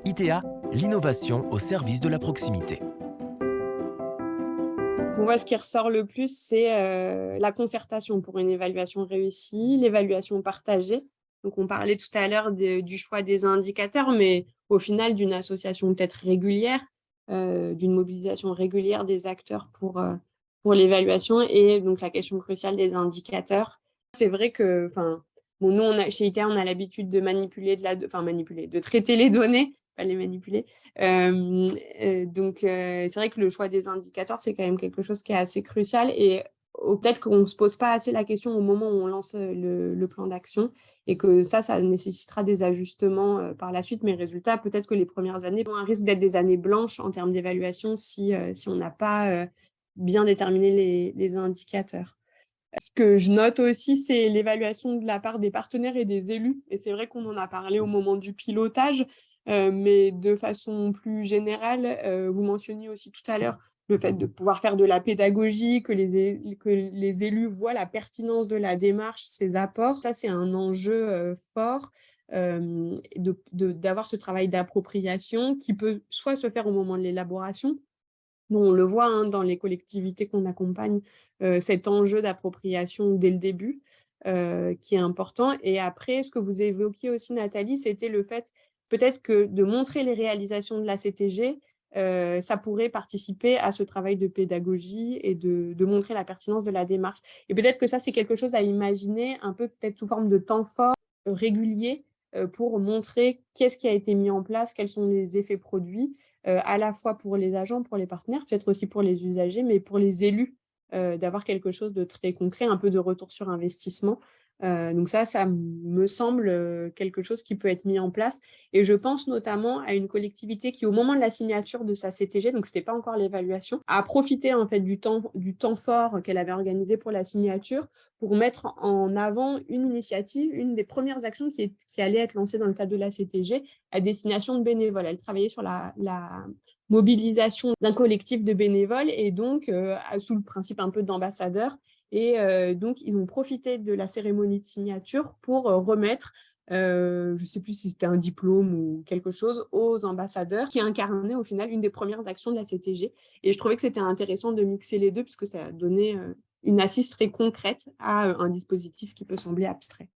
ITEA, l'innovation au service de la proximité. On voit ce qui ressort le plus, c'est la concertation pour une évaluation réussie, l'évaluation partagée. Donc on parlait tout à l'heure du choix des indicateurs, mais au final d'une association peut-être régulière, d'une mobilisation régulière des acteurs pour l'évaluation et donc la question cruciale des indicateurs. C'est vrai que, enfin, bon, nous chez ITEA, on a l'habitude de de traiter les données, pas les manipuler. C'est vrai que le choix des indicateurs, c'est quand même quelque chose qui est assez crucial et peut-être qu'on ne se pose pas assez la question au moment où on lance le plan d'action et que ça nécessitera des ajustements par la suite. Mais résultat, peut-être que les premières années ont un risque d'être des années blanches en termes d'évaluation si on n'a pas bien déterminé les indicateurs. Ce que je note aussi, c'est l'évaluation de la part des partenaires et des élus. Et c'est vrai qu'on en a parlé au moment du pilotage, mais de façon plus générale, vous mentionniez aussi tout à l'heure le fait de pouvoir faire de la pédagogie, que les élus voient la pertinence de la démarche, ses apports. Ça, c'est un enjeu fort, d'avoir ce travail d'appropriation qui peut soit se faire au moment de l'élaboration. Nous, on le voit, hein, dans les collectivités qu'on accompagne, cet enjeu d'appropriation dès le début, qui est important. Et après, ce que vous évoquiez aussi, Nathalie, c'était le fait peut-être que de montrer les réalisations de la CTG, ça pourrait participer à ce travail de pédagogie et de montrer la pertinence de la démarche. Et peut-être que ça, c'est quelque chose à imaginer un peu peut-être sous forme de temps fort, régulier, pour montrer qu'est-ce qui a été mis en place, quels sont les effets produits, à la fois pour les agents, pour les partenaires, peut-être aussi pour les usagers, mais pour les élus, d'avoir quelque chose de très concret, un peu de retour sur investissement. Donc ça me semble quelque chose qui peut être mis en place. Et je pense notamment à une collectivité qui, au moment de la signature de sa CTG, donc c'était pas encore l'évaluation, a profité en fait du temps fort qu'elle avait organisé pour la signature pour mettre en avant une initiative, une des premières actions qui allait être lancée dans le cadre de la CTG à destination de bénévoles. Elle travaillait sur la mobilisation d'un collectif de bénévoles et donc sous le principe un peu d'ambassadeur. Et donc, ils ont profité de la cérémonie de signature pour remettre, je ne sais plus si c'était un diplôme ou quelque chose, aux ambassadeurs qui incarnaient au final une des premières actions de la CTG. Et je trouvais que c'était intéressant de mixer les deux puisque ça donnait une assise très concrète à un dispositif qui peut sembler abstrait.